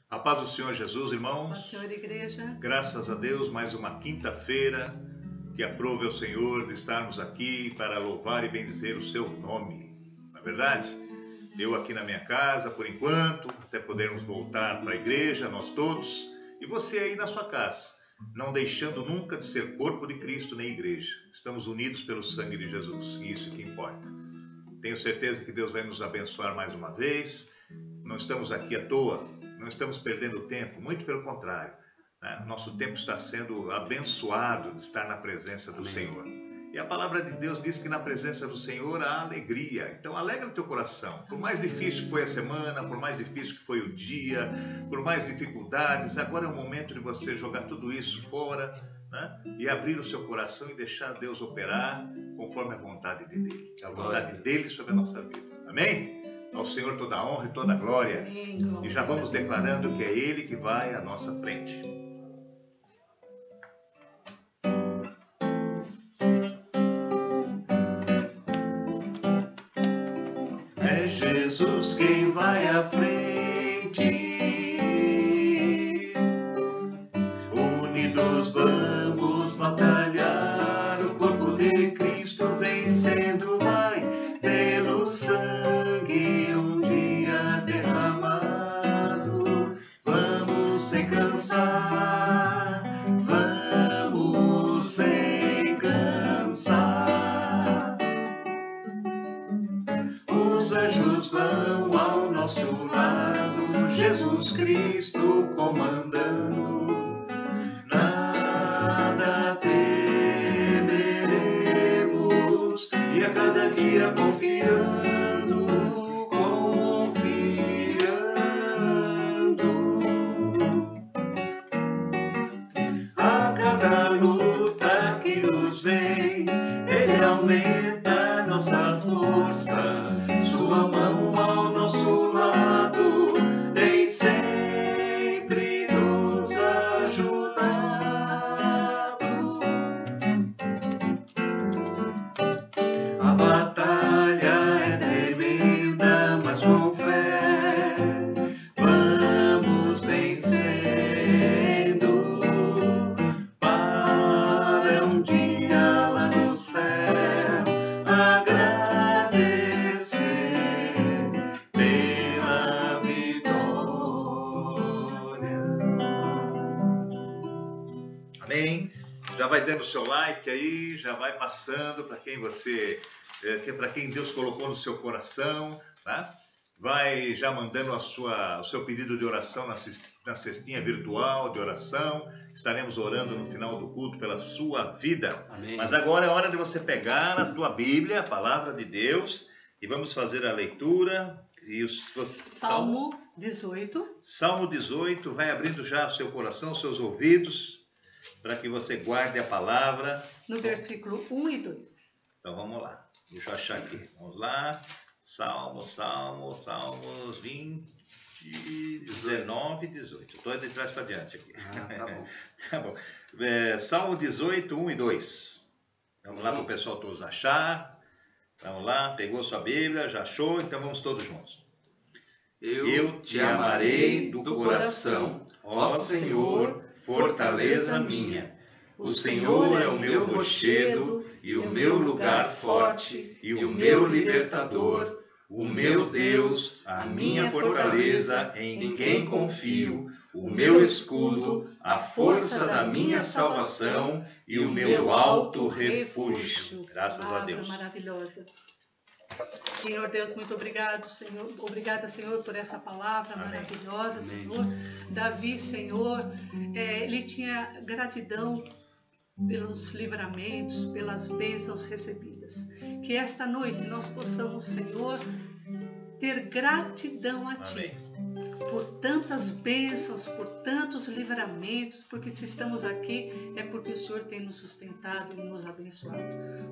A paz do Senhor Jesus, A irmãos. Senhor Igreja. Graças a Deus, mais uma quinta-feira que aprove ao Senhor de estarmos aqui para louvar e bendizer o seu nome. Não é verdade? Eu aqui na minha casa, por enquanto, até podermos voltar para a igreja, nós todos, e você aí na sua casa, não deixando nunca de ser corpo de Cristo nem igreja. Estamos unidos pelo sangue de Jesus, e isso que importa. Tenho certeza que Deus vai nos abençoar mais uma vez. Não estamos aqui à toa, não estamos perdendo tempo, muito pelo contrário. Né? Nosso tempo está sendo abençoado de estar na presença do Senhor. E a palavra de Deus diz que na presença do Senhor há alegria. Então alegra o teu coração. Por mais difícil que foi a semana, por mais difícil que foi o dia, por mais dificuldades, agora é o momento de você jogar tudo isso fora, né? E abrir o seu coração e deixar Deus operar conforme a vontade dele. A vontade dele sobre a nossa vida. Amém? Ao Senhor toda a honra e toda a glória. Amém. E já vamos declarando que é Ele que vai à nossa frente. É Jesus quem vai à frente. Unidos vamos batalhar. O corpo de Cristo vencendo vai pelo sangue um dia derramado. Vamos sem cansar, vamos sem cansar. Os anjos vão ao nosso lado, Jesus Cristo comandando. Nada temeremos e a cada dia confiando, a cada luta que nos vem, Ele aumenta nossa força. Sua mão ao nosso lado tem sempre nos ajudado. A batalha é tremenda, mas com fé vamos vencendo. Para um dia lá no céu agradecer pela vitória. Amém? Já vai dando seu like aí, já vai passando para quem para quem Deus colocou no seu coração, tá? Vai já mandando o seu pedido de oração na cestinha virtual de oração. Estaremos orando no final do culto pela sua vida. Amém. Mas agora é hora de você pegar a tua Bíblia, a palavra de Deus, e vamos fazer a leitura. E Salmo 18. Salmo 18, vai abrindo já o seu coração, os seus ouvidos, para que você guarde a palavra. No versículo 1 e 2. Então vamos lá. Deixa eu achar aqui. Vamos lá. Salmos 20, 19 e 18. Estou de trás para diante aqui. Tá bom. Tá bom. Salmo 18, 1 e 2. Vamos lá para o pessoal todos achar. Vamos lá. Pegou sua Bíblia, já achou? Então vamos todos juntos. Eu te amarei do coração, ó Senhor, fortaleza minha. O Senhor é o meu rochedo e o meu lugar forte e o meu libertador, o meu Deus, a minha fortaleza, em quem confio, o meu escudo, a força da minha salvação e o meu alto refúgio. Graças a Deus. Maravilhosa. Senhor Deus, muito obrigado, Senhor. Obrigada, Senhor, por essa palavra maravilhosa, Senhor. Davi, Senhor, ele tinha gratidão pelos livramentos, pelas bênçãos recebidas. Que esta noite nós possamos, Senhor, ter gratidão a Ti. Amém. Por tantas bênçãos, por tantos livramentos, porque se estamos aqui é porque o Senhor tem nos sustentado e nos abençoado.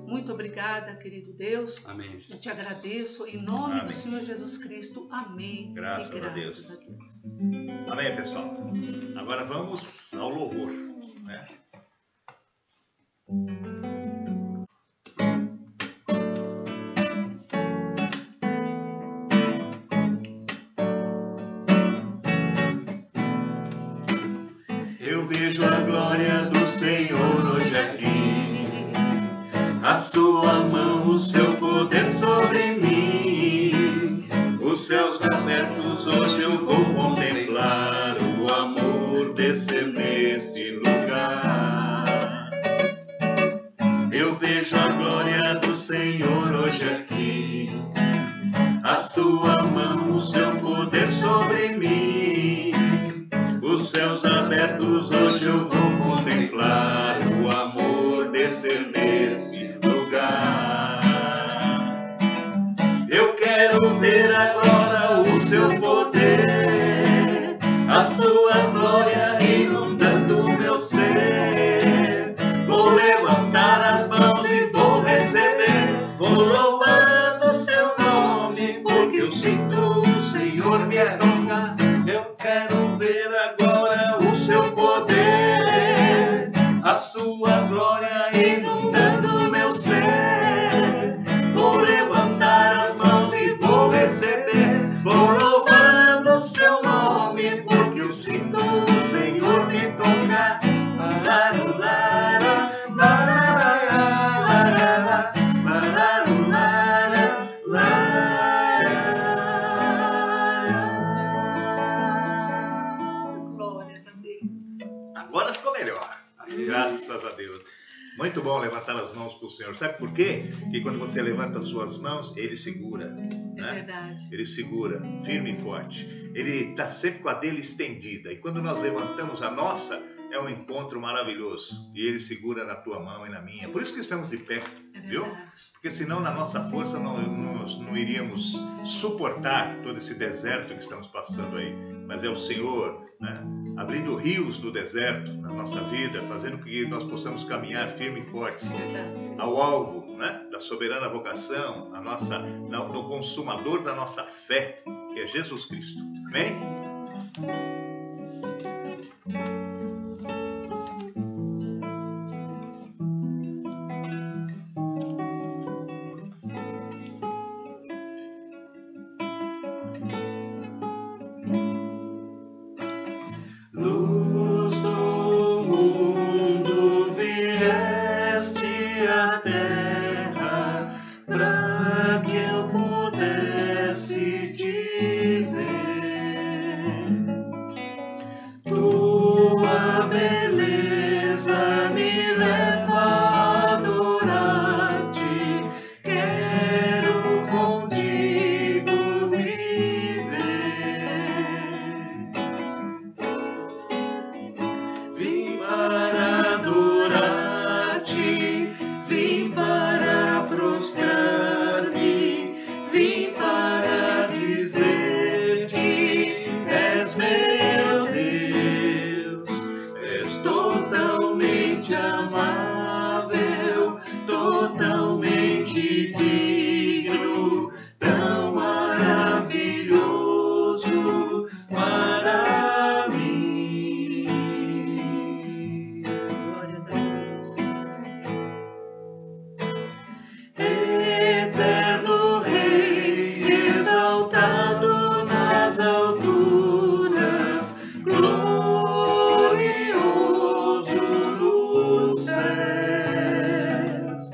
Muito obrigada, querido Deus. Amém. Eu te agradeço em nome do Senhor Jesus Cristo. Amém. Graças e graças a Deus. a Deus. Amém, pessoal. Agora vamos ao louvor, né? Eu vejo a glória do Senhor hoje aqui, a sua mão, o seu poder sobre mim. Os céus abertos hoje eu vou contemplar, o amor descer neste lugar. Eu vejo a glória do Senhor hoje aqui, a sua mão, o seu poder sobre mim. Os céus abertos hoje eu vou contemplar, o amor descer nesse lugar. Eu quero ver agora o seu poder, a sua glória inundando o meu ser. Vou levantar as mãos e vou receber, vou louvando o seu nome, porque eu sinto o Senhor me tocar. Eu quero ver agora o seu poder, a sua glória inundando o meu ser. Vou levantar as mãos e vou receber, vou louvando o seu nome, porque eu sinto o Senhor me tocar. Glórias a Deus. Agora ficou melhor. Graças a Deus. Muito bom levantar as mãos para o Senhor. Sabe por quê? Que quando você levanta as suas mãos, Ele segura. É Né? verdade. Ele segura, firme e forte. Ele está sempre com a dele estendida. E quando nós levantamos a nossa, é um encontro maravilhoso. E Ele segura na tua mão e na minha. Por isso que estamos de pé. É Viu? verdade. Porque senão na nossa força nós não iríamos suportar todo esse deserto que estamos passando aí. Mas é o Senhor, né, abrindo rios no deserto na nossa vida, fazendo com que nós possamos caminhar firme e fortes É verdade, Senhor. ao alvo, né, da soberana vocação, no consumador da nossa fé, que é Jesus Cristo. Amém? Luz do mundo, vieste à terra para que eu pudesse te ver. Tua beleza me leva a adorar-te, quero contigo viver. Vim para adorar-te, vim para prostrar-me, vim para dizer que és meu Deus, és totalmente amável, totalmente digno, tão maravilhoso para mim. Glórias a Deus. Eterno Rei, exaltado nas alturas, glorioso nos céus.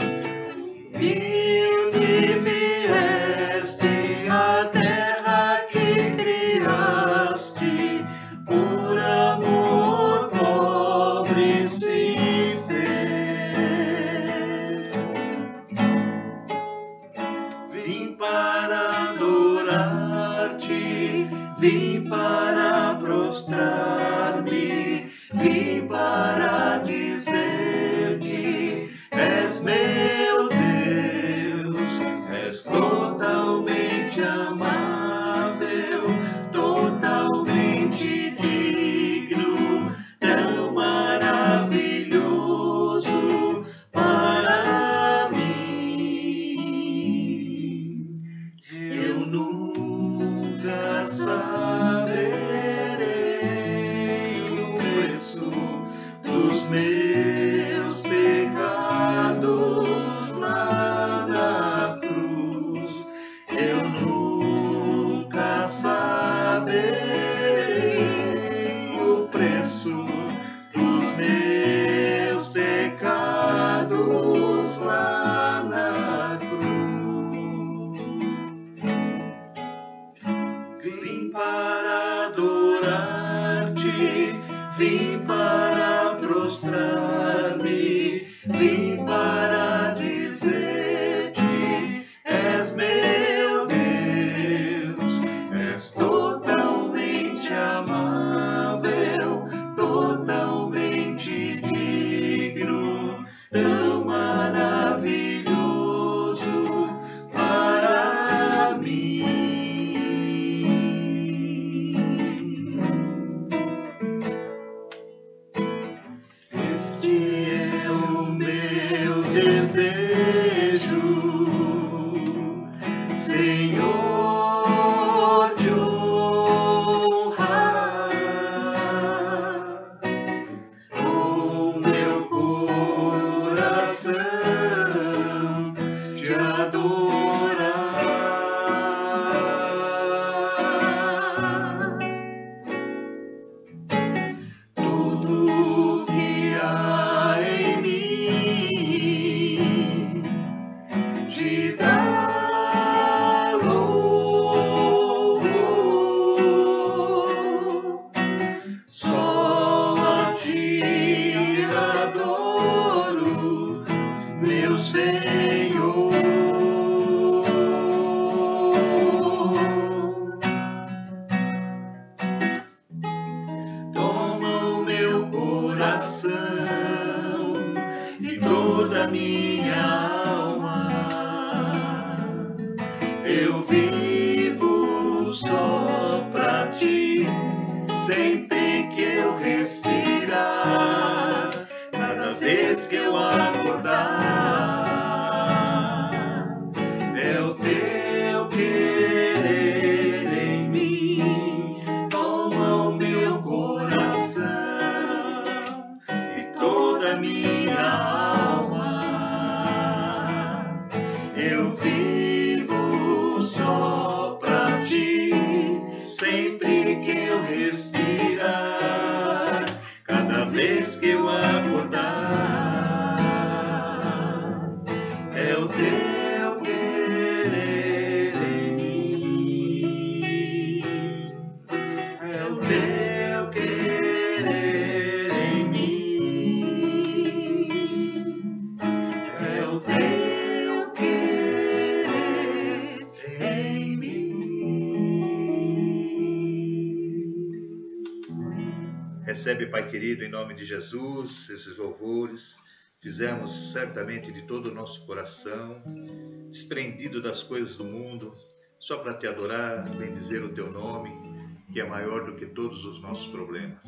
Humilde vieste à terra que criaste, por amor pobre se fez. Vim para adorar-te, vim para prostrar-me, vim para dizer-te, és meu Deus, és totalmente amável, totalmente digno, tão maravilhoso para mim. Eu nunca saberei adorar-te, vim para prostrar-me, vim para dizer-te: és meu Deus, és totalmente amável, totalmente digno, tão maravilhoso para mim. Este é o meu desejo, Senhor, te honrar, com meu coração te adorar. Tudo que há em mim te dá louvor, só a ti adoro, meu Senhor. Toma o meu coração e toda a minha alma. Eu vivo só pra ti, sempre que eu respirar, cada vez que eu acordar. É o teu querer em mim, toma o meu coração e toda a minha alma. Eu vivo só pra ti, sempre que eu respirar, cada vez que eu acordar. É o teu querer em mim, é o teu querer em mim, é o teu querer em mim. Recebe, Pai querido, em nome de Jesus, esses louvores. Fizemos certamente de todo o nosso coração, desprendido das coisas do mundo, só para te adorar, bendizer o teu nome, que é maior do que todos os nossos problemas.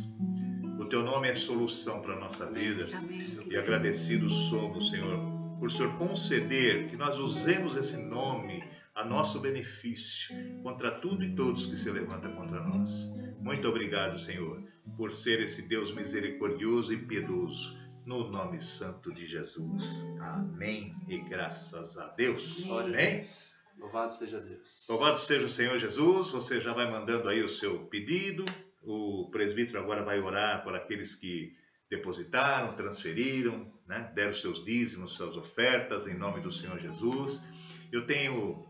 O teu nome é solução para a nossa vida. Amém. E agradecidos somos, Senhor, por o Senhor conceder que nós usemos esse nome a nosso benefício contra tudo e todos que se levantam contra nós. Muito obrigado, Senhor, por ser esse Deus misericordioso e piedoso, no nome santo de Jesus. Amém e graças a Deus. Glória a Amém? Deus. Louvado seja Deus. Louvado seja o Senhor Jesus. Você já vai mandando aí o seu pedido. O presbítero agora vai orar por aqueles que depositaram, transferiram, né? Deram seus dízimos, suas ofertas em nome do Senhor Jesus. Eu tenho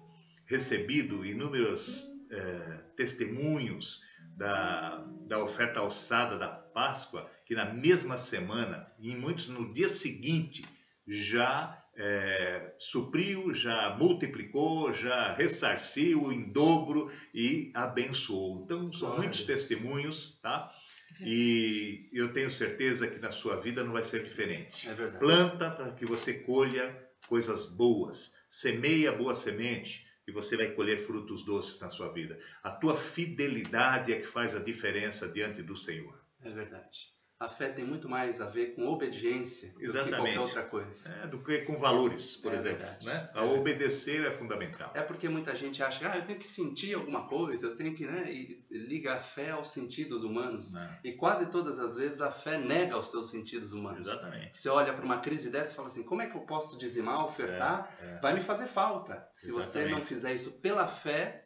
recebido inúmeros testemunhos da oferta alçada da Páscoa, que na mesma semana, e muitos no dia seguinte, já supriu, já multiplicou, já ressarciu em dobro e abençoou. Então, são muitos testemunhos, tá? E eu tenho certeza que na sua vida não vai ser diferente. É verdade. Planta para que você colha coisas boas. Semeia boa semente e você vai colher frutos doces na sua vida. A tua fidelidade é que faz a diferença diante do Senhor. É verdade. A fé tem muito mais a ver com obediência do que Exatamente. qualquer outra coisa. Do que com valores, por É exemplo. verdade. Né? A obedecer é fundamental. É porque muita gente acha que eu tenho que sentir alguma coisa, eu tenho que, e liga a fé aos sentidos humanos. Não. E quase todas as vezes a fé nega os seus sentidos humanos. Exatamente. Você olha para uma crise dessa e fala assim, como é que eu posso dizimar, ofertar? Vai me fazer falta. Se você Exatamente. não fizer isso pela fé,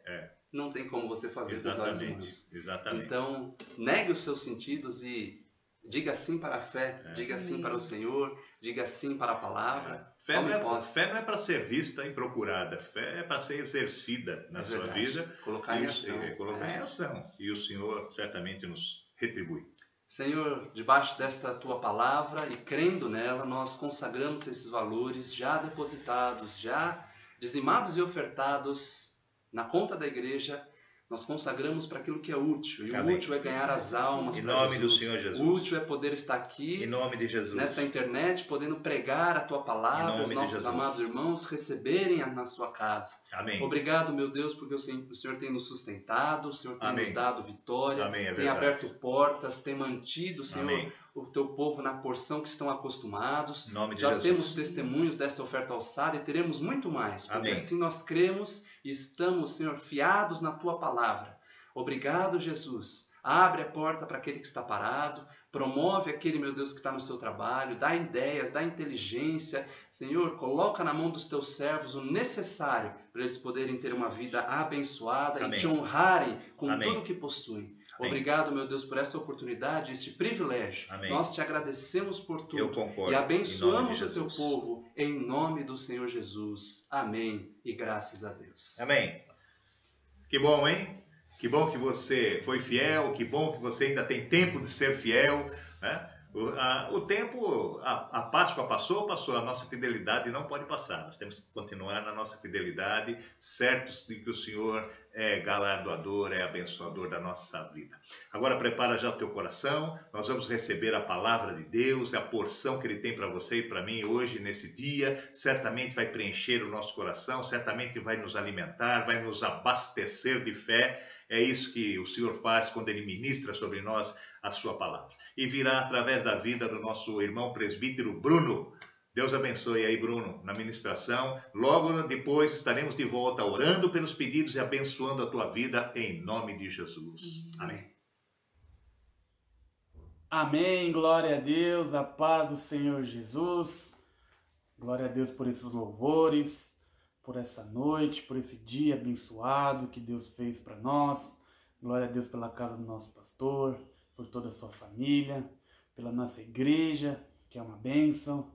não tem como você fazer com os olhos humanos. Exatamente. Então, negue os seus sentidos e Diga sim para a fé, diga sim para o Senhor, diga sim para a palavra. Fé não é para ser vista e procurada, fé é para ser exercida na sua vida. Colocar em ação. Colocar em ação. E o Senhor certamente nos retribui. Senhor, debaixo desta tua palavra e crendo nela, nós consagramos esses valores já depositados, já dizimados e ofertados na conta da igreja. Nós consagramos para aquilo que é útil. E Amém. O útil é ganhar as almas para nome Jesus. Do Senhor Jesus. O útil é poder estar aqui, em nome de Jesus, nesta internet, podendo pregar a tua palavra, os nossos amados irmãos receberem na sua casa. Amém. Obrigado, meu Deus, porque o Senhor tem nos sustentado, o Senhor tem nos dado vitória, tem aberto portas, tem mantido, Senhor, o teu povo na porção que estão acostumados. Já temos testemunhos dessa oferta alçada e teremos muito mais, porque assim nós cremos e estamos, Senhor, fiados na tua palavra. Obrigado, Jesus. Abre a porta para aquele que está parado, promove aquele, meu Deus, que está no seu trabalho, dá ideias, dá inteligência. Senhor, coloca na mão dos teus servos o necessário para eles poderem ter uma vida abençoada e te honrarem com tudo o que possuem. Obrigado, meu Deus, por essa oportunidade, esse privilégio. Nós te agradecemos por tudo e abençoamos o teu povo em nome do Senhor Jesus. Amém. E graças a Deus. Amém. Que bom, hein? Que bom que você foi fiel, que bom que você ainda tem tempo de ser fiel, né? O tempo, a Páscoa passou, a nossa fidelidade não pode passar. Nós temos que continuar na nossa fidelidade, certos de que o Senhor é galardoador, é abençoador da nossa vida. Agora prepara já o teu coração, nós vamos receber a palavra de Deus, a porção que Ele tem para você e para mim hoje, nesse dia, certamente vai preencher o nosso coração, certamente vai nos alimentar, vai nos abastecer de fé. É isso que o Senhor faz quando Ele ministra sobre nós a sua palavra. E virá através da vida do nosso irmão presbítero Bruno. Deus abençoe aí, Bruno, na ministração. Logo depois estaremos de volta orando pelos pedidos e abençoando a tua vida em nome de Jesus. Amém. Amém, glória a Deus, a paz do Senhor Jesus. Glória a Deus por esses louvores, por essa noite, por esse dia abençoado que Deus fez para nós. Glória a Deus pela casa do nosso pastor, por toda a sua família, pela nossa igreja, que é uma bênção.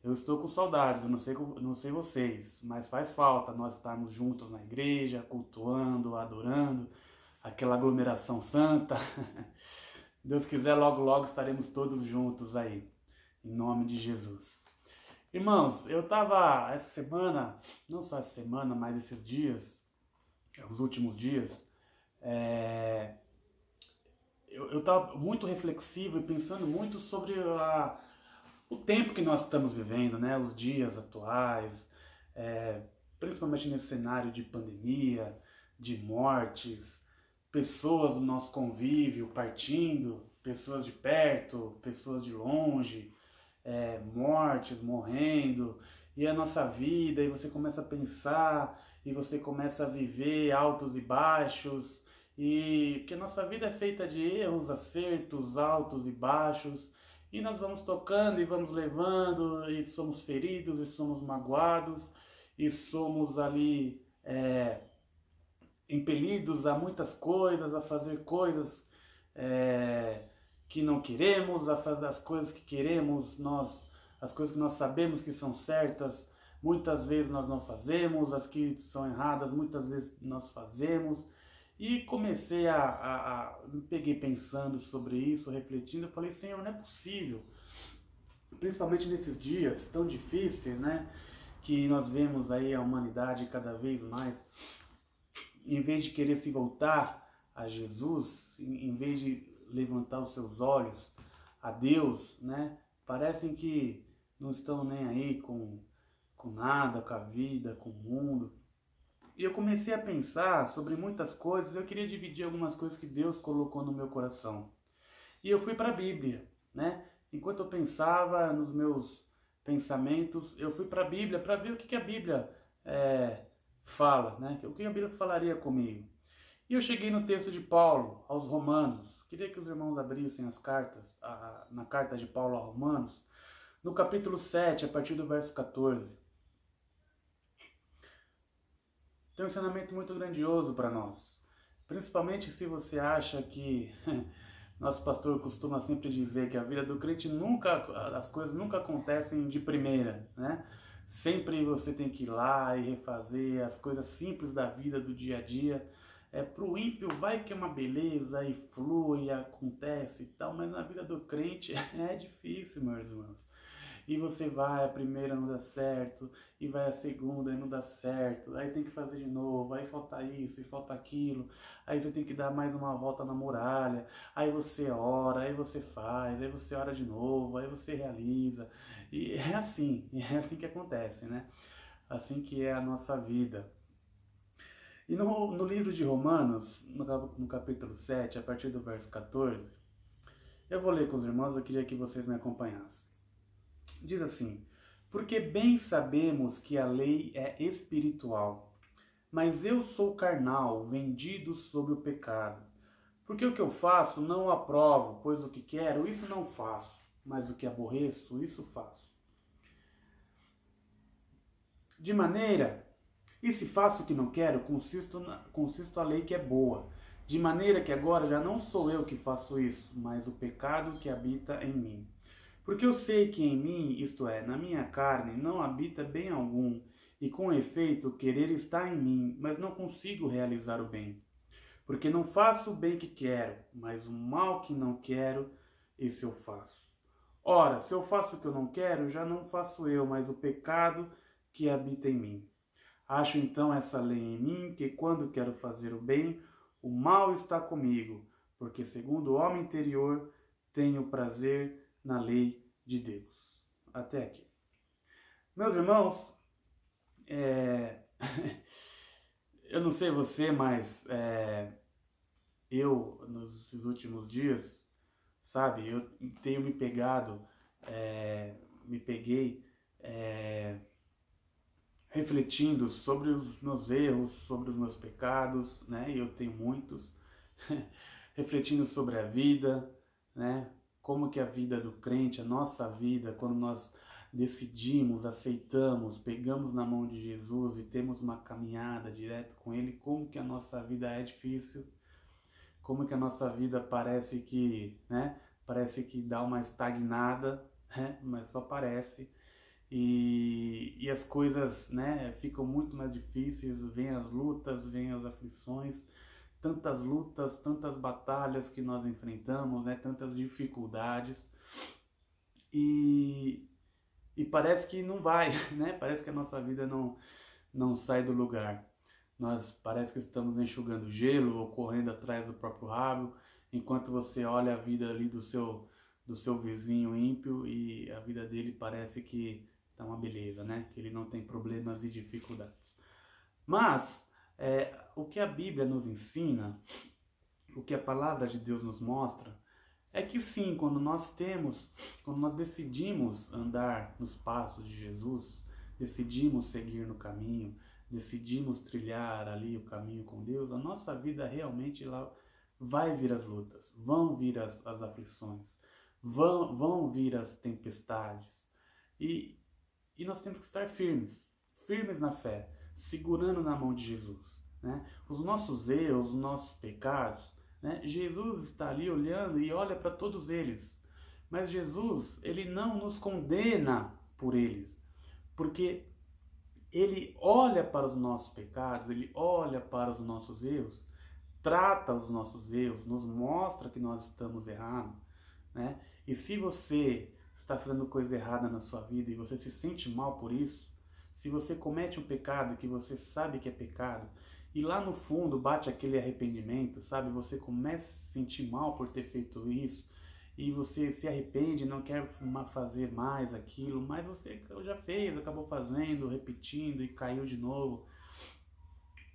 Eu estou com saudades, eu não sei vocês, mas faz falta nós estarmos juntos na igreja, cultuando, adorando, aquela aglomeração santa. Deus quiser, logo, logo estaremos todos juntos aí, em nome de Jesus. Irmãos, eu estava essa semana, não só essa semana, mas esses dias, os últimos dias, eu estava muito reflexivo e pensando muito sobre o tempo que nós estamos vivendo, né? Os dias atuais, principalmente nesse cenário de pandemia, de mortes, pessoas do nosso convívio partindo, pessoas de perto, pessoas de longe, mortes, morrendo, e a nossa vida, e você começa a pensar, e você começa a viver altos e baixos, e que a nossa vida é feita de erros, acertos, altos e baixos, e nós vamos tocando e vamos levando, e somos feridos, e somos magoados, e somos ali impelidos a muitas coisas, a fazer coisas que não queremos, a fazer as coisas que queremos, as coisas que nós sabemos que são certas, muitas vezes nós não fazemos, as que são erradas, muitas vezes nós fazemos. E comecei me peguei pensando sobre isso, refletindo, eu falei, Senhor, não é possível, principalmente nesses dias tão difíceis, né, que nós vemos aí a humanidade cada vez mais, em vez de querer se voltar a Jesus, em vez de levantar os seus olhos a Deus, né, parecem que não estão nem aí com nada, com a vida, com o mundo. E eu comecei a pensar sobre muitas coisas, eu queria dividir algumas coisas que Deus colocou no meu coração. E eu fui para a Bíblia, né? Enquanto eu pensava nos meus pensamentos, eu fui para a Bíblia para ver o que a Bíblia fala, né? O que a Bíblia falaria comigo. E eu cheguei no texto de Paulo aos Romanos. Queria que os irmãos abrissem as cartas, na carta de Paulo aos Romanos, no capítulo 7, a partir do verso 14. Tem um ensinamento muito grandioso para nós, principalmente se você acha que Nosso pastor costuma sempre dizer que a vida do crente as coisas nunca acontecem de primeira, né? Sempre você tem que ir lá e refazer as coisas simples da vida, do dia a dia. Pro ímpio vai que é uma beleza e flui, e acontece e tal, mas na vida do crente é difícil, meus irmãos. E você vai, a primeira não dá certo, e vai a segunda e não dá certo, aí tem que fazer de novo, aí falta isso e falta aquilo, aí você tem que dar mais uma volta na muralha, aí você ora, aí você faz, aí você ora de novo, aí você realiza, e é assim que acontece, né? Assim que é a nossa vida. E no livro de Romanos, no capítulo 7, a partir do verso 14, eu vou ler com os irmãos, eu queria que vocês me acompanhassem. Diz assim: porque bem sabemos que a lei é espiritual, mas eu sou carnal, vendido sob o pecado. Porque o que eu faço não o aprovo, pois o que quero, isso não faço, mas o que aborreço, isso faço. De maneira, e se faço o que não quero, consisto a lei que é boa. De maneira que agora já não sou eu que faço isso, mas o pecado que habita em mim. Porque eu sei que em mim, isto é, na minha carne, não habita bem algum, e com efeito o querer está em mim, mas não consigo realizar o bem. Porque não faço o bem que quero, mas o mal que não quero, esse eu faço. Ora, se eu faço o que eu não quero, já não faço eu, mas o pecado que habita em mim. Acho então essa lei em mim, que quando quero fazer o bem, o mal está comigo, porque segundo o homem interior, tenho prazer na lei de Deus. Até aqui. Meus irmãos, eu não sei você, mas eu, nos últimos dias, sabe, eu tenho me peguei refletindo sobre os meus erros, sobre os meus pecados, né? E eu tenho muitos. Refletindo sobre a vida, né? Como que a vida do crente, a nossa vida, quando nós decidimos, aceitamos, pegamos na mão de Jesus e temos uma caminhada direto com Ele, como que a nossa vida é difícil, como que a nossa vida parece que dá uma estagnada, né? Mas só parece. E as coisas, né, ficam muito mais difíceis, vêm as lutas, vêm as aflições, tantas lutas, tantas batalhas que nós enfrentamos, né, tantas dificuldades, e parece que não vai, né, parece que a nossa vida não sai do lugar. Nós parece que estamos enxugando gelo ou correndo atrás do próprio rabo, enquanto você olha a vida ali do seu vizinho ímpio e a vida dele parece que tá uma beleza, né? Que ele não tem problemas e dificuldades. Mas o que a Bíblia nos ensina, o que a palavra de Deus nos mostra, é que sim, quando nós decidimos andar nos passos de Jesus, decidimos seguir no caminho, decidimos trilhar ali o caminho com Deus, a nossa vida realmente lá vai vir as lutas, vão vir as aflições, vão vir as tempestades, e nós temos que estar firmes na fé, segurando na mão de Jesus, né? Os nossos erros, os nossos pecados, né? Jesus está ali olhando e olha para todos eles, mas Jesus, ele não nos condena por eles, porque ele olha para os nossos pecados, ele olha para os nossos erros, trata os nossos erros, nos mostra que nós estamos errados, né? E se você está fazendo coisa errada na sua vida e você se sente mal por isso, se você comete um pecado que você sabe que é pecado, e lá no fundo bate aquele arrependimento, sabe? Você começa a se sentir mal por ter feito isso, e você se arrepende, não quer fazer mais aquilo, mas você já fez, acabou fazendo, repetindo e caiu de novo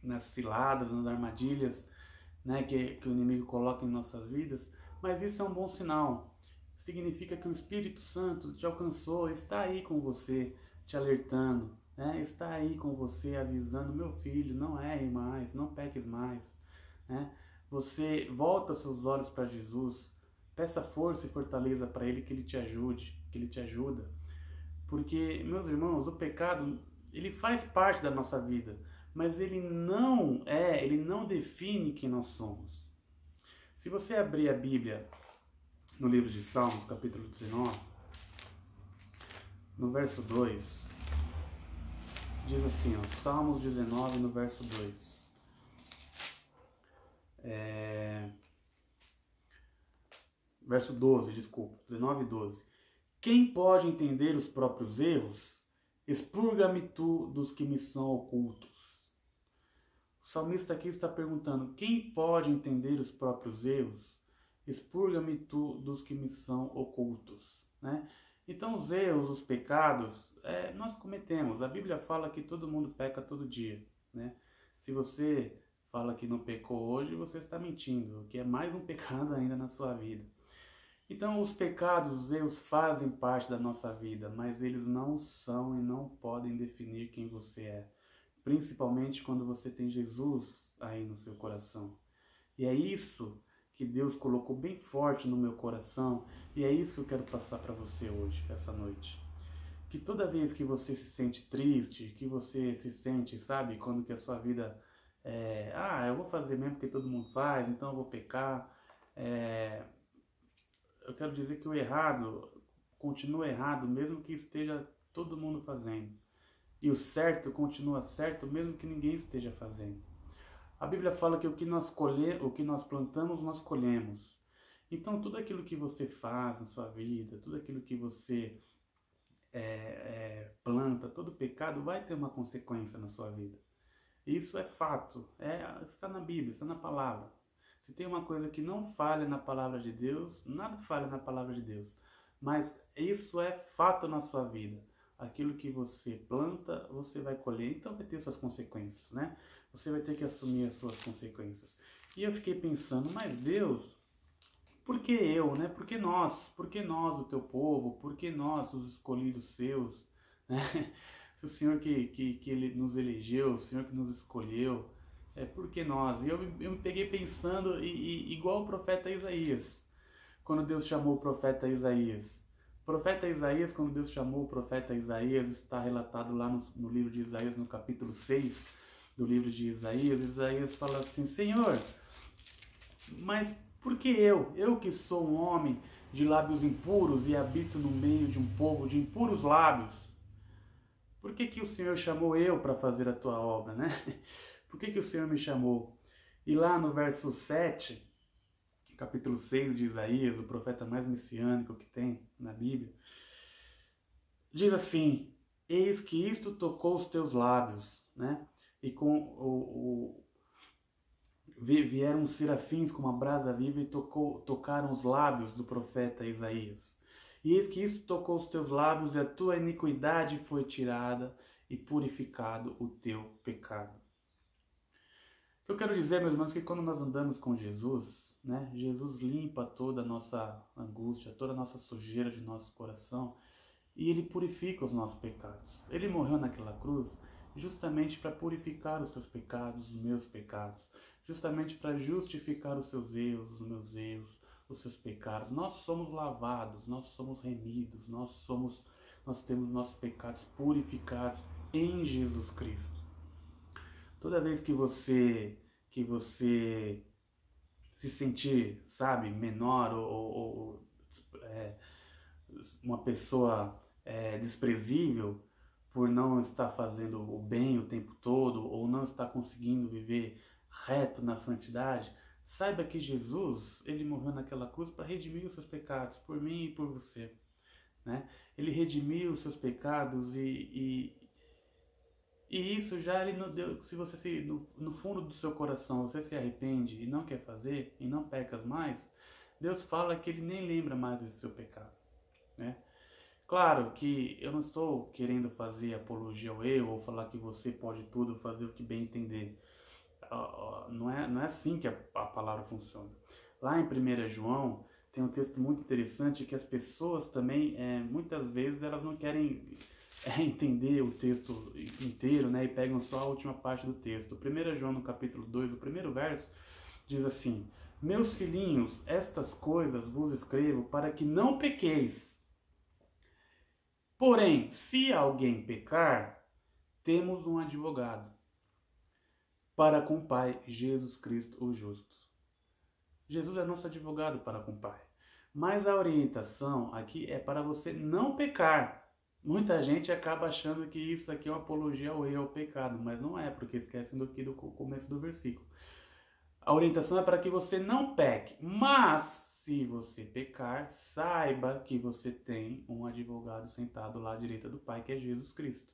nas ciladas, nas armadilhas, né, que o inimigo coloca em nossas vidas. Mas isso é um bom sinal. Significa que o Espírito Santo te alcançou, está aí com você, te alertando, né? Está aí com você, avisando: meu filho, não erre mais, não peques mais, né? Você volta seus olhos para Jesus, peça força e fortaleza para Ele, que Ele te ajude, que Ele te ajuda. Porque, meus irmãos, o pecado, ele faz parte da nossa vida, mas ele não define quem nós somos. Se você abrir a Bíblia no livro de Salmos, capítulo 19, no verso 2, diz assim, ó, Salmos 19, no verso 2. Verso 12, desculpa, 19 e 12. Quem pode entender os próprios erros? Expurga-me tu dos que me são ocultos. O salmista aqui está perguntando, quem pode entender os próprios erros? Expurga-me tu dos que me são ocultos, né? Então os erros, os pecados, nós cometemos. A Bíblia fala que todo mundo peca todo dia, né? Se você fala que não pecou hoje, você está mentindo, que é mais um pecado ainda na sua vida. Então os pecados, os erros fazem parte da nossa vida, mas eles não são e não podem definir quem você é. Principalmente quando você tem Jesus aí no seu coração. E é isso que Deus colocou bem forte no meu coração, e é isso que eu quero passar para você hoje, essa noite. Que toda vez que você se sente triste, que você se sente, sabe, quando que a sua vida eu vou fazer mesmo porque todo mundo faz, então eu vou pecar. Eu quero dizer que o errado continua errado, mesmo que esteja todo mundo fazendo. E o certo continua certo, mesmo que ninguém esteja fazendo. A Bíblia fala que o que nós plantamos, nós colhemos. Então, tudo aquilo que você faz na sua vida, tudo aquilo que você planta, todo pecado vai ter uma consequência na sua vida. Isso é fato, está na Bíblia, está na palavra. Se tem uma coisa que não falha na palavra de Deus, nada falha na palavra de Deus. Mas isso é fato na sua vida. Aquilo que você planta, você vai colher, então vai ter suas consequências, né? Você vai ter que assumir as suas consequências. E eu fiquei pensando, mas Deus, por que eu, né? Por que nós, o teu povo? Por que nós, os escolhidos seus? Né? Se o Senhor que ele nos elegeu, o Senhor que nos escolheu, por que nós? E eu me peguei pensando, igual o profeta Isaías, quando Deus chamou o profeta Isaías. O profeta Isaías, quando Deus chamou o profeta Isaías, está relatado lá no livro de Isaías, no capítulo 6 do livro de Isaías. Isaías fala assim, Senhor, mas por que eu que sou um homem de lábios impuros e habito no meio de um povo de impuros lábios, por que o Senhor chamou eu para fazer a tua obra, né? Por que o Senhor me chamou? E lá no verso 7, capítulo 6 de Isaías, o profeta mais messiânico que tem na Bíblia, diz assim, eis que isto tocou os teus lábios, né? E vieram os serafins com uma brasa viva e tocaram os lábios do profeta Isaías. E eis que isto tocou os teus lábios e a tua iniquidade foi tirada e purificado o teu pecado. O que eu quero dizer, meus irmãos, é que quando nós andamos com Jesus, né, Jesus limpa toda a nossa angústia, toda a nossa sujeira de nosso coração e Ele purifica os nossos pecados. Ele morreu naquela cruz justamente para purificar os teus pecados, os meus pecados, justamente para justificar os seus erros, os meus erros, os seus pecados. Nós somos lavados, nós somos remidos, nós temos nossos pecados purificados em Jesus Cristo. Toda vez que você se sentir, sabe, menor ou uma pessoa desprezível por não estar fazendo o bem o tempo todo ou não estar conseguindo viver reto na santidade, saiba que Jesus, ele morreu naquela cruz para redimir os seus pecados, por mim e por você, né? Ele redimiu os seus pecados e isso já ele não deu. Se você no fundo do seu coração você se arrepende e não quer fazer e não pecas mais, Deus fala que Ele nem lembra mais desse seu pecado, né? Claro que eu não estou querendo fazer apologia ao erro ou falar que você pode tudo, fazer o que bem entender. Não é assim que a palavra funciona. Lá em 1 João tem um texto muito interessante que as pessoas também, muitas vezes, elas não querem entender o texto inteiro, né, e pegam só a última parte do texto. 1 João no capítulo 2, o primeiro verso, diz assim, meus filhinhos, estas coisas vos escrevo para que não pequeis. Porém, se alguém pecar, temos um advogado para com o Pai, Jesus Cristo o justo. Jesus é nosso advogado para com o Pai. Mas a orientação aqui é para você não pecar. Muita gente acaba achando que isso aqui é uma apologia ao erro, ao pecado, mas não é, porque esquecem do começo do versículo. A orientação é para que você não peque, mas se você pecar, saiba que você tem um advogado sentado lá à direita do Pai, que é Jesus Cristo,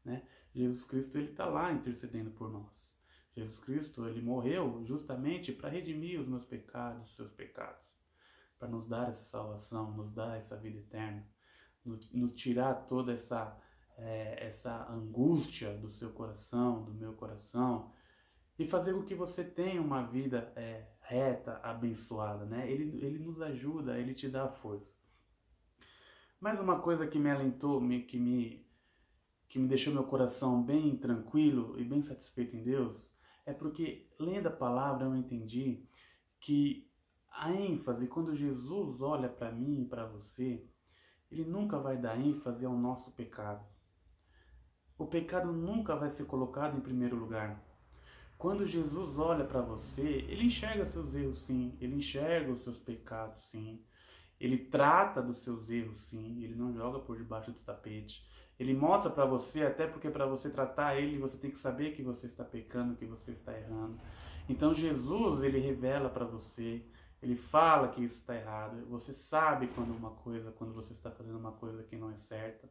né? Jesus Cristo, ele está lá intercedendo por nós. Jesus Cristo, ele morreu justamente para redimir os meus pecados, os seus pecados, para nos dar essa salvação, nos dar essa vida eterna, nos tirar toda essa angústia do seu coração, do meu coração, e fazer com que você tenha uma vida reta, abençoada, né? Ele nos ajuda, ele te dá força. Mas uma coisa que me alentou, que me deixou meu coração bem tranquilo e bem satisfeito em Deus, é porque, lendo a palavra, eu entendi que a ênfase, quando Jesus olha para mim e para você, ele nunca vai dar ênfase ao nosso pecado. O pecado nunca vai ser colocado em primeiro lugar. Quando Jesus olha para você, ele enxerga seus erros, sim. Ele enxerga os seus pecados, sim. Ele trata dos seus erros, sim. Ele não joga por debaixo do tapete. Ele mostra para você, até porque para você tratar ele, você tem que saber que você está pecando, que você está errando. Então Jesus, ele revela para você, ele fala que isso está errado. Você sabe quando você está fazendo uma coisa que não é certa,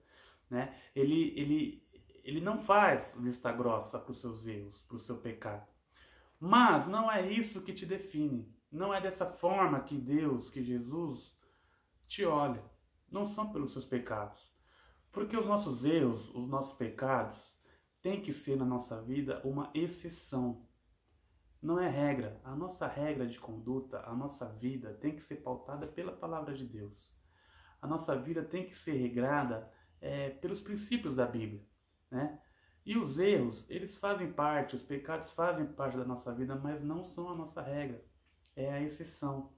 né? Ele não faz vista grossa para os seus erros, para o seu pecado. Mas não é isso que te define. Não é dessa forma que Deus, que Jesus te olha. Não são pelos seus pecados. Porque os nossos erros, os nossos pecados, tem que ser na nossa vida uma exceção. Não é regra. A nossa regra de conduta, a nossa vida tem que ser pautada pela palavra de Deus. A nossa vida tem que ser regrada pelos princípios da Bíblia, né? E os erros, eles fazem parte, os pecados fazem parte da nossa vida, mas não são a nossa regra. É a exceção.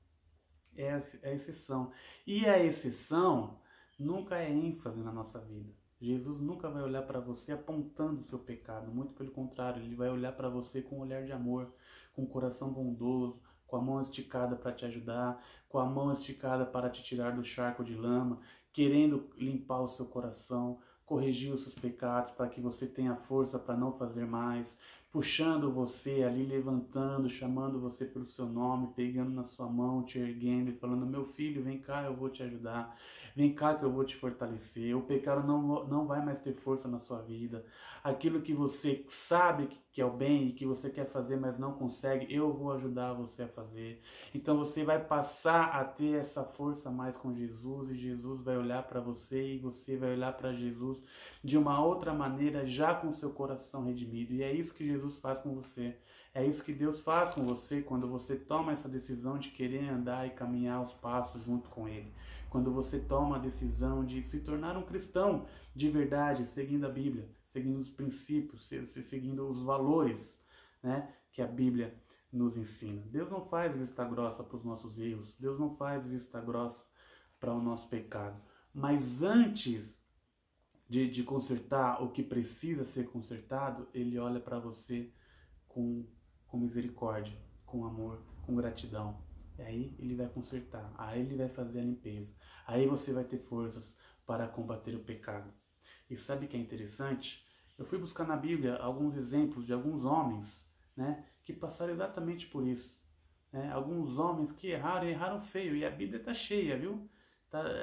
É a exceção. E a exceção nunca é ênfase na nossa vida. Jesus nunca vai olhar para você apontando o seu pecado. Muito pelo contrário, ele vai olhar para você com um olhar de amor, com um coração bondoso, com a mão esticada para te ajudar, com a mão esticada para te tirar do charco de lama, querendo limpar o seu coração, corrigir os seus pecados para que você tenha força para não fazer mais, puxando você ali, levantando, chamando você pelo seu nome, pegando na sua mão, te erguendo e falando: meu filho, vem cá, eu vou te ajudar, vem cá que eu vou te fortalecer. O pecado não vai mais ter força na sua vida. Aquilo que você sabe que é o bem e que você quer fazer, mas não consegue, eu vou ajudar você a fazer. Então você vai passar a ter essa força mais com Jesus, e Jesus vai olhar para você e você vai olhar para Jesus de uma outra maneira, já com seu coração redimido. E é isso que Jesus faz com você. É isso que Deus faz com você quando você toma essa decisão de querer andar e caminhar os passos junto com Ele. Quando você toma a decisão de se tornar um cristão de verdade, seguindo a Bíblia, seguindo os princípios, seguindo os valores, né, que a Bíblia nos ensina. Deus não faz vista grossa para os nossos erros. Deus não faz vista grossa para o nosso pecado. Mas antes de consertar o que precisa ser consertado, Ele olha para você com misericórdia, com amor, com gratidão. E aí Ele vai consertar, aí Ele vai fazer a limpeza. Aí você vai ter forças para combater o pecado. E sabe o que é interessante? Eu fui buscar na Bíblia alguns exemplos de alguns homens, né, que passaram exatamente por isso. Né? Alguns homens que erraram feio. E a Bíblia está cheia, viu?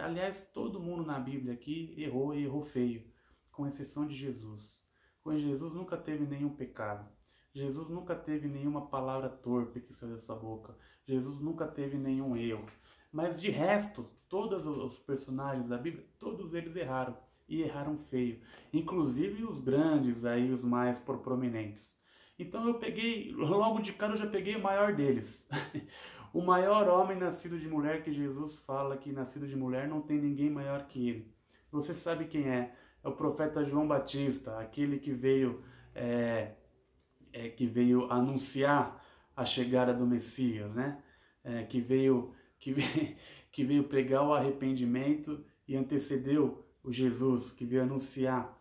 Aliás, todo mundo na Bíblia aqui errou e errou feio, com exceção de Jesus. Com Jesus nunca teve nenhum pecado. Jesus nunca teve nenhuma palavra torpe que saiu da sua boca. Jesus nunca teve nenhum erro. Mas de resto, todos os personagens da Bíblia, todos eles erraram. E erraram feio. Inclusive os grandes, aí, os mais proeminentes. Então eu peguei, logo de cara eu já peguei o maior deles. O maior homem nascido de mulher, que Jesus fala que nascido de mulher não tem ninguém maior que ele. Você sabe quem é? É o profeta João Batista, aquele que veio anunciar a chegada do Messias, né? Que veio pregar o arrependimento e antecedeu o Jesus, que veio anunciar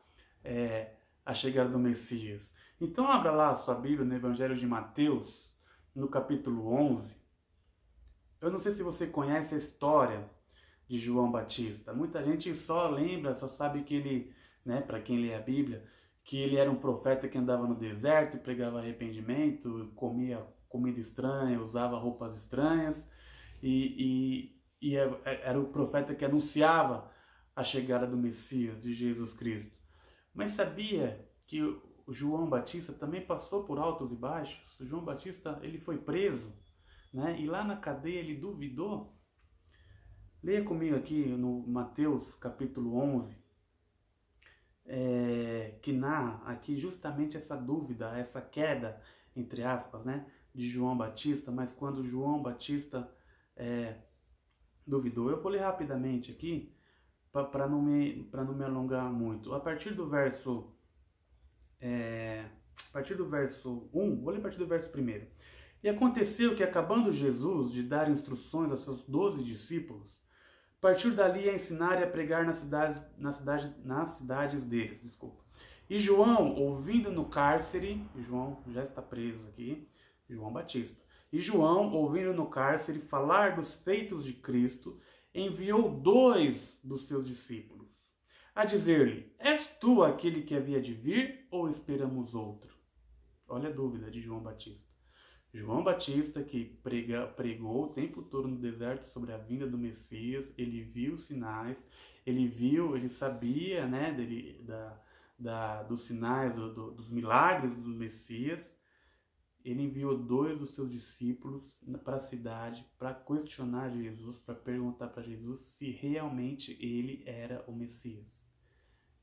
a chegada do Messias. Então abra lá a sua Bíblia no Evangelho de Mateus, no capítulo 11. Eu não sei se você conhece a história de João Batista. Muita gente só lembra, só sabe que ele, né, para quem lê a Bíblia, que ele era um profeta que andava no deserto e pregava arrependimento, comia comida estranha, usava roupas estranhas e era o profeta que anunciava a chegada do Messias, de Jesus Cristo. Mas sabia que o João Batista também passou por altos e baixos? O João Batista, ele foi preso, né? E lá na cadeia ele duvidou. Leia comigo aqui no Mateus capítulo 11, que narra aqui justamente essa dúvida, essa queda, entre aspas, né, de João Batista. Mas quando João Batista duvidou, eu vou ler rapidamente aqui, para não me alongar muito. A partir do verso 1, vou ler a partir do verso 1. E aconteceu que, acabando Jesus de dar instruções aos seus 12 discípulos, partiu dali a ensinar e a pregar nas cidades deles. E João, ouvindo no cárcere, João já está preso aqui, João Batista. E João, ouvindo no cárcere falar dos feitos de Cristo, enviou 2 dos seus discípulos, a dizer-lhe: És tu aquele que havia de vir, ou esperamos outro? Olha a dúvida de João Batista. João Batista, que pregou o tempo todo no deserto sobre a vinda do Messias, ele viu sinais, ele sabia, né, dos sinais, dos milagres do Messias. Ele enviou 2 dos seus discípulos para a cidade para questionar Jesus, para perguntar para Jesus se realmente ele era o Messias.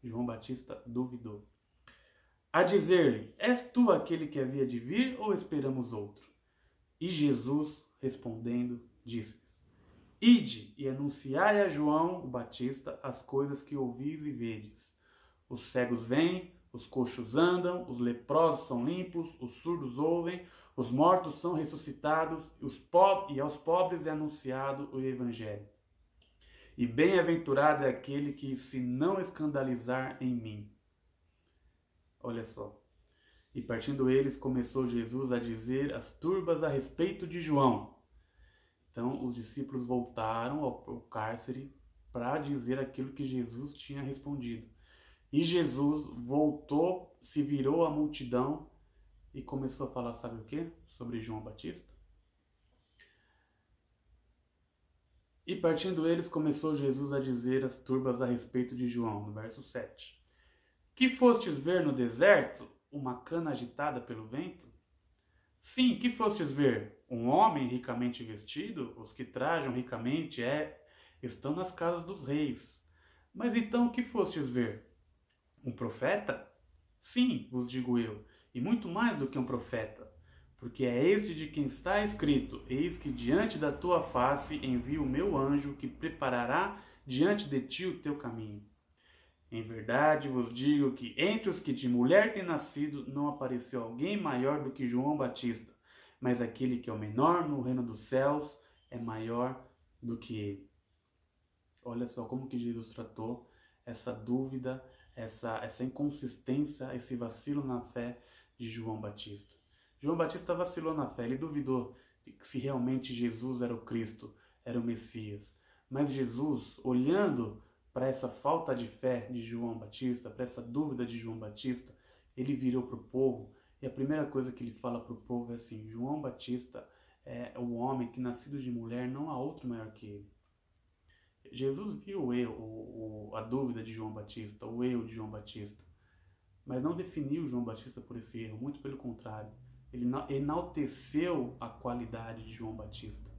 João Batista duvidou. A dizer-lhe: És tu aquele que havia de vir, ou esperamos outro? E Jesus, respondendo, disse-lhes: Ide e anunciai a João o Batista as coisas que ouvis e vedes. Os cegos vêm, os coxos andam, os leprosos são limpos, os surdos ouvem, os mortos são ressuscitados, e aos pobres é anunciado o Evangelho. E bem-aventurado é aquele que se não escandalizar em mim. Olha só. E partindo eles, começou Jesus a dizer às turbas a respeito de João. Então os discípulos voltaram ao cárcere para dizer aquilo que Jesus tinha respondido. E Jesus voltou, se virou à multidão e começou a falar, sabe o quê? Sobre João Batista. E partindo eles, começou Jesus a dizer às turbas a respeito de João, no verso 7. Que fostes ver no deserto? Uma cana agitada pelo vento? Sim, que fostes ver? Um homem ricamente vestido? Os que trajam ricamente estão nas casas dos reis. Mas então, o que fostes ver? Um profeta? Sim, vos digo eu, e muito mais do que um profeta, porque é este de quem está escrito: Eis que diante da tua face envio o meu anjo, que preparará diante de ti o teu caminho. Em verdade vos digo que entre os que de mulher têm nascido não apareceu alguém maior do que João Batista, mas aquele que é o menor no reino dos céus é maior do que ele. Olha só como que Jesus tratou essa dúvida, essa inconsistência, esse vacilo na fé de João Batista. João Batista vacilou na fé, ele duvidou se realmente Jesus era o Cristo, era o Messias. Mas Jesus, olhando para essa falta de fé de João Batista, para essa dúvida de João Batista, ele virou para o povo e a primeira coisa que ele fala para o povo é assim: João Batista é o homem que, nascido de mulher, não há outro maior que ele. Jesus viu o erro, a dúvida de João Batista, o erro de João Batista, mas não definiu João Batista por esse erro, muito pelo contrário. Ele enalteceu a qualidade de João Batista.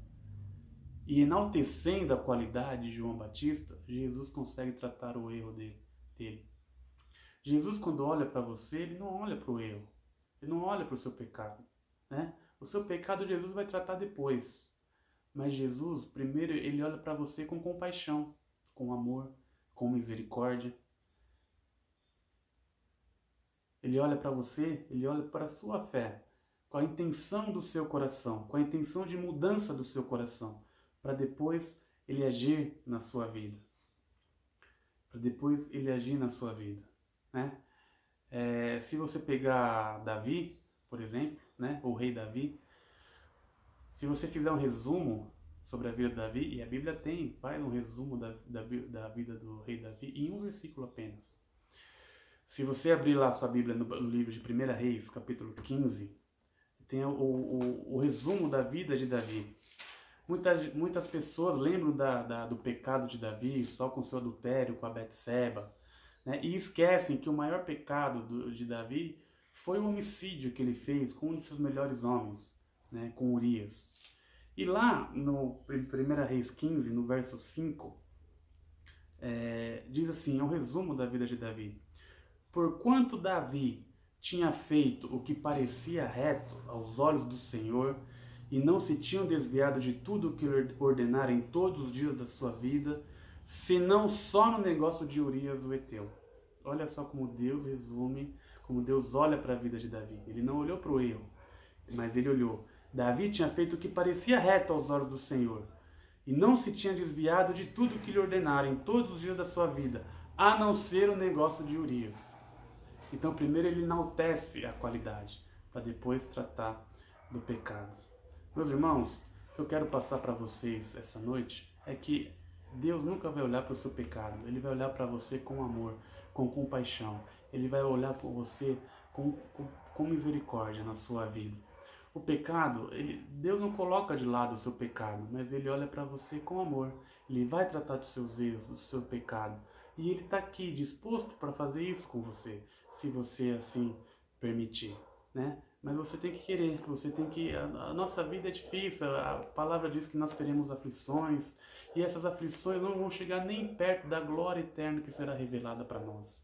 E enaltecendo a qualidade de João Batista, Jesus consegue tratar o erro dele. Jesus, quando olha para você, ele não olha para o erro, ele não olha para o seu pecado, né? O seu pecado Jesus vai tratar depois. Mas Jesus, primeiro, ele olha para você com compaixão, com amor, com misericórdia. Ele olha para você, ele olha para a sua fé, com a intenção do seu coração, com a intenção de mudança do seu coração, para depois ele agir na sua vida. Para depois ele agir na sua vida, né? Se você pegar Davi, por exemplo, né, o rei Davi, se você fizer um resumo sobre a vida de Davi, e a Bíblia faz um resumo da vida do rei Davi em um versículo apenas. Se você abrir lá sua Bíblia no livro de 1 Reis, capítulo 15, tem o resumo da vida de Davi. Muitas pessoas lembram do pecado de Davi só com seu adultério com a Betseba, né? E esquecem que o maior pecado de Davi foi o homicídio que ele fez com um de seus melhores homens, né? Com Urias. E lá no 1 Reis 15, no verso 5, diz assim, é um resumo da vida de Davi. Porquanto Davi tinha feito o que parecia reto aos olhos do Senhor, e não se tinham desviado de tudo o que lhe ordenara em todos os dias da sua vida, senão só no negócio de Urias o Heteu. Olha só como Deus resume, como Deus olha para a vida de Davi. Ele não olhou para o erro, mas ele olhou. Davi tinha feito o que parecia reto aos olhos do Senhor, e não se tinha desviado de tudo o que lhe ordenara em todos os dias da sua vida, a não ser o negócio de Urias. Então primeiro ele enaltece a qualidade, para depois tratar do pecado. Meus irmãos, o que eu quero passar para vocês essa noite é que Deus nunca vai olhar para o seu pecado. Ele vai olhar para você com amor, com compaixão. Ele vai olhar para você com misericórdia na sua vida. O pecado, Deus não coloca de lado o seu pecado, mas Ele olha para você com amor. Ele vai tratar dos seus erros, do seu pecado. E Ele está aqui disposto para fazer isso com você, se você assim permitir, né? Mas você tem que querer, você tem que... A nossa vida é difícil, a palavra diz que nós teremos aflições, e essas aflições não vão chegar nem perto da glória eterna que será revelada para nós.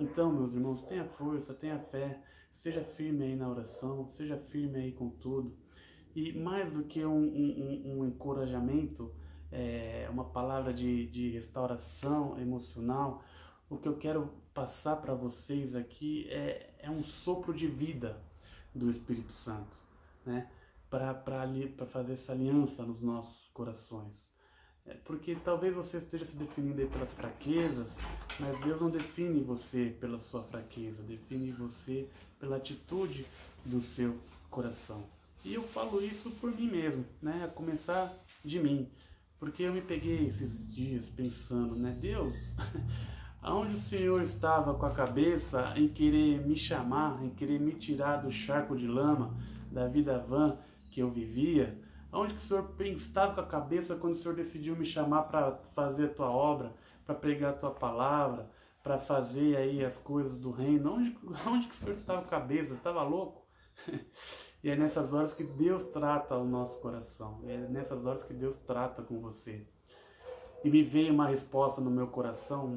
Então, meus irmãos, tenha força, tenha fé, seja firme aí na oração, seja firme aí com tudo. E mais do que um encorajamento, uma palavra de restauração emocional, o que eu quero passar para vocês aqui é um sopro de vida do Espírito Santo, né? Para fazer essa aliança nos nossos corações. Porque talvez você esteja se definindo aí pelas fraquezas, mas Deus não define você pela sua fraqueza, define você pela atitude do seu coração. E eu falo isso por mim mesmo, né? A começar de mim, porque eu me peguei esses dias pensando, né? Deus, aonde o Senhor estava com a cabeça em querer me chamar, em querer me tirar do charco de lama, da vida vã que eu vivia? Aonde que o Senhor estava com a cabeça quando o Senhor decidiu me chamar para fazer a tua obra, para pregar a tua palavra, para fazer aí as coisas do reino? Onde que o Senhor estava com a cabeça? Estava louco? E é nessas horas que Deus trata o nosso coração, é nessas horas que Deus trata com você. E me veio uma resposta no meu coração,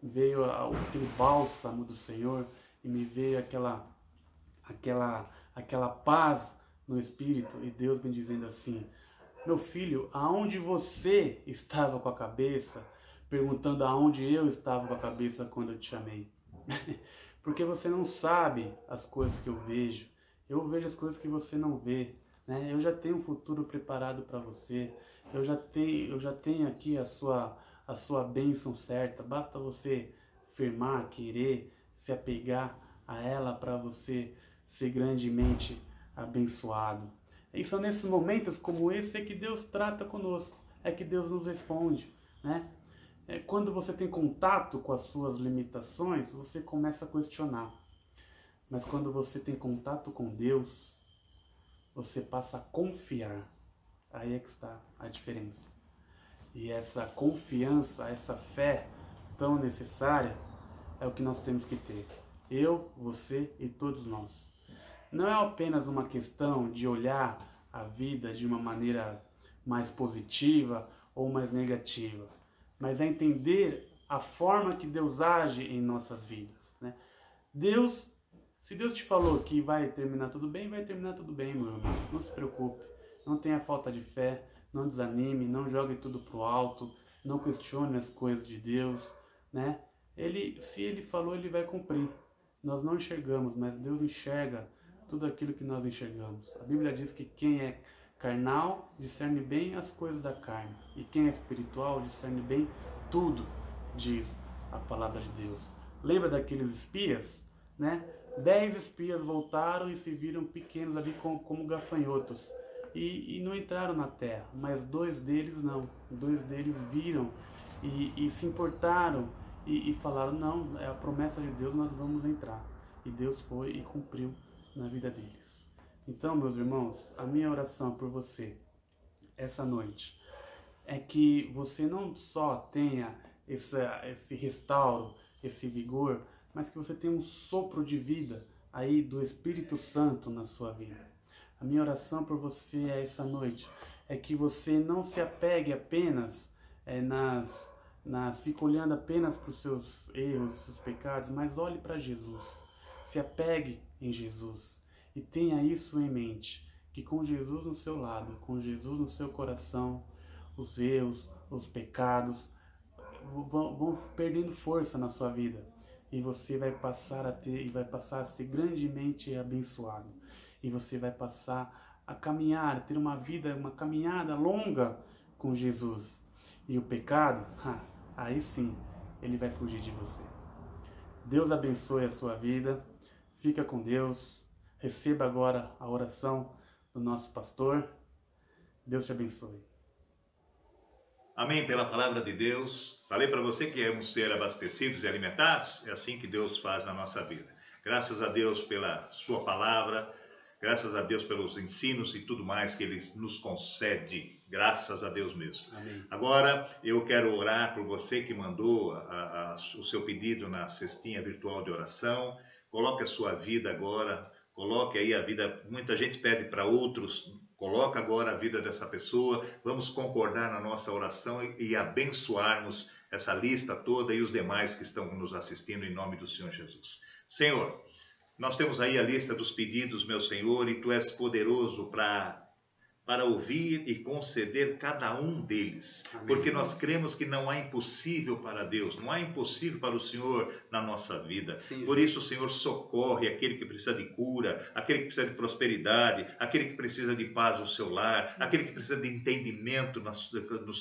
veio aquele bálsamo do Senhor, e me veio aquela paz no Espírito, e Deus me dizendo assim: meu filho, aonde você estava com a cabeça, perguntando aonde eu estava com a cabeça quando eu te chamei? Porque você não sabe as coisas que eu vejo as coisas que você não vê, né? Eu já tenho um futuro preparado para você, eu já tenho aqui a sua bênção certa, basta você firmar, querer, se apegar a ela para você ser grandemente abençoado. E são nesses momentos como esse que Deus trata conosco, é que Deus nos responde, né? Quando você tem contato com as suas limitações, você começa a questionar. Mas quando você tem contato com Deus, você passa a confiar. Aí é que está a diferença. E essa confiança, essa fé tão necessária, é o que nós temos que ter. Eu, você e todos nós. Não é apenas uma questão de olhar a vida de uma maneira mais positiva ou mais negativa, mas é entender a forma que Deus age em nossas vidas, né? Se Deus te falou que vai terminar tudo bem, vai terminar tudo bem, meu irmão. Não se preocupe, não tenha falta de fé, não desanime, não jogue tudo pro alto, não questione as coisas de Deus, né? Se Ele falou, Ele vai cumprir. Nós não enxergamos, mas Deus enxerga tudo aquilo que nós enxergamos. A Bíblia diz que quem é carnal discerne bem as coisas da carne, e quem é espiritual discerne bem tudo, diz a palavra de Deus. Lembra daqueles espias, né? 10 espias voltaram e se viram pequenos ali como gafanhotos, e não entraram na terra, mas 2 deles não. 2 deles viram e se importaram e falaram, não, é a promessa de Deus, nós vamos entrar. E Deus foi e cumpriu na vida deles. Então, meus irmãos, a minha oração por você essa noite é que você não só tenha esse restauro, esse vigor, mas que você tenha um sopro de vida aí do Espírito Santo na sua vida. A minha oração por você essa noite é que você não se apegue apenas fique olhando apenas para os seus erros, seus pecados, mas olhe para Jesus. Se apegue em Jesus e tenha isso em mente, que com Jesus no seu lado, com Jesus no seu coração, os erros, os pecados vão perdendo força na sua vida e você vai passar a ser grandemente abençoado e você vai passar a caminhar, ter uma caminhada longa com Jesus. E o pecado, aí sim, ele vai fugir de você. Deus abençoe a sua vida. Fica com Deus. Receba agora a oração do nosso pastor. Deus te abençoe. Amém, pela palavra de Deus. Falei para você que íamos ser abastecidos e alimentados. É assim que Deus faz na nossa vida. Graças a Deus pela sua palavra. Graças a Deus pelos ensinos e tudo mais que Ele nos concede. Graças a Deus mesmo. Amém. Agora eu quero orar por você que mandou o seu pedido na cestinha virtual de oração. Coloque a sua vida agora. Coloque aí a vida. Muita gente pede para outros. Coloca agora a vida dessa pessoa. Vamos concordar na nossa oração e abençoarmos essa lista toda e os demais que estão nos assistindo em nome do Senhor Jesus. Senhor, nós temos aí a lista dos pedidos, meu Senhor, e Tu és poderoso para ouvir e conceder cada um deles. Amém. Porque nós cremos que não há impossível para Deus, não há impossível para o Senhor na nossa vida. Sim, por isso o Senhor socorre aquele que precisa de cura, aquele que precisa de prosperidade, aquele que precisa de paz no seu lar, aquele que precisa de entendimento no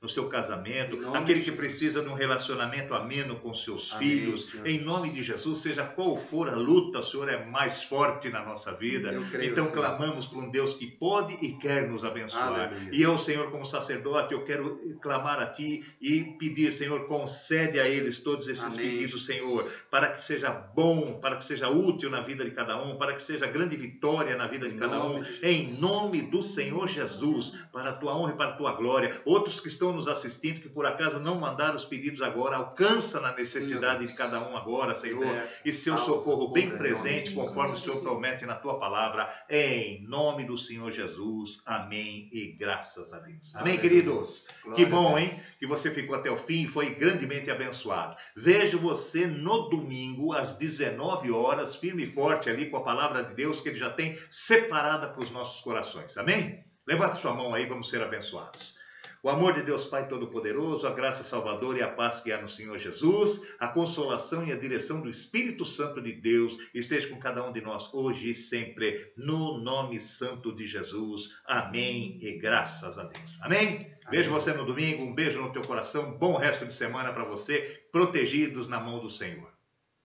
seu casamento, aquele que precisa de um relacionamento ameno com seus filhos. Senhor. Em nome de Jesus, seja qual for a luta, o Senhor é mais forte na nossa vida. Então clamamos por um Deus que pode e quer nos abençoar. Aleluia. E eu, Senhor, como sacerdote, eu quero clamar a Ti e pedir, Senhor, concede a eles todos esses pedidos, Senhor, para que seja bom, para que seja útil na vida de cada um, para que seja grande vitória na vida de cada um, em nome do Senhor Jesus, para a Tua honra e para a Tua glória. Outros que estão nos assistindo, que por acaso não mandaram os pedidos agora, alcança na necessidade de cada um agora, Senhor, e seu socorro bem presente, conforme o Senhor promete na Tua palavra, em nome do Senhor Jesus. Amém e graças a Deus. Amém, queridos? Que bom, hein? Que você ficou até o fim e foi grandemente abençoado. Vejo você no domingo, às 19 horas, firme e forte ali com a palavra de Deus que Ele já tem separada para os nossos corações. Amém? Levante sua mão aí, vamos ser abençoados. O amor de Deus Pai Todo-Poderoso, a graça salvadora e a paz que há no Senhor Jesus, a consolação e a direção do Espírito Santo de Deus esteja com cada um de nós hoje e sempre, no nome santo de Jesus. Amém e graças a Deus. Amém? Vejo você no domingo, um beijo no teu coração, bom resto de semana para você, protegidos na mão do Senhor.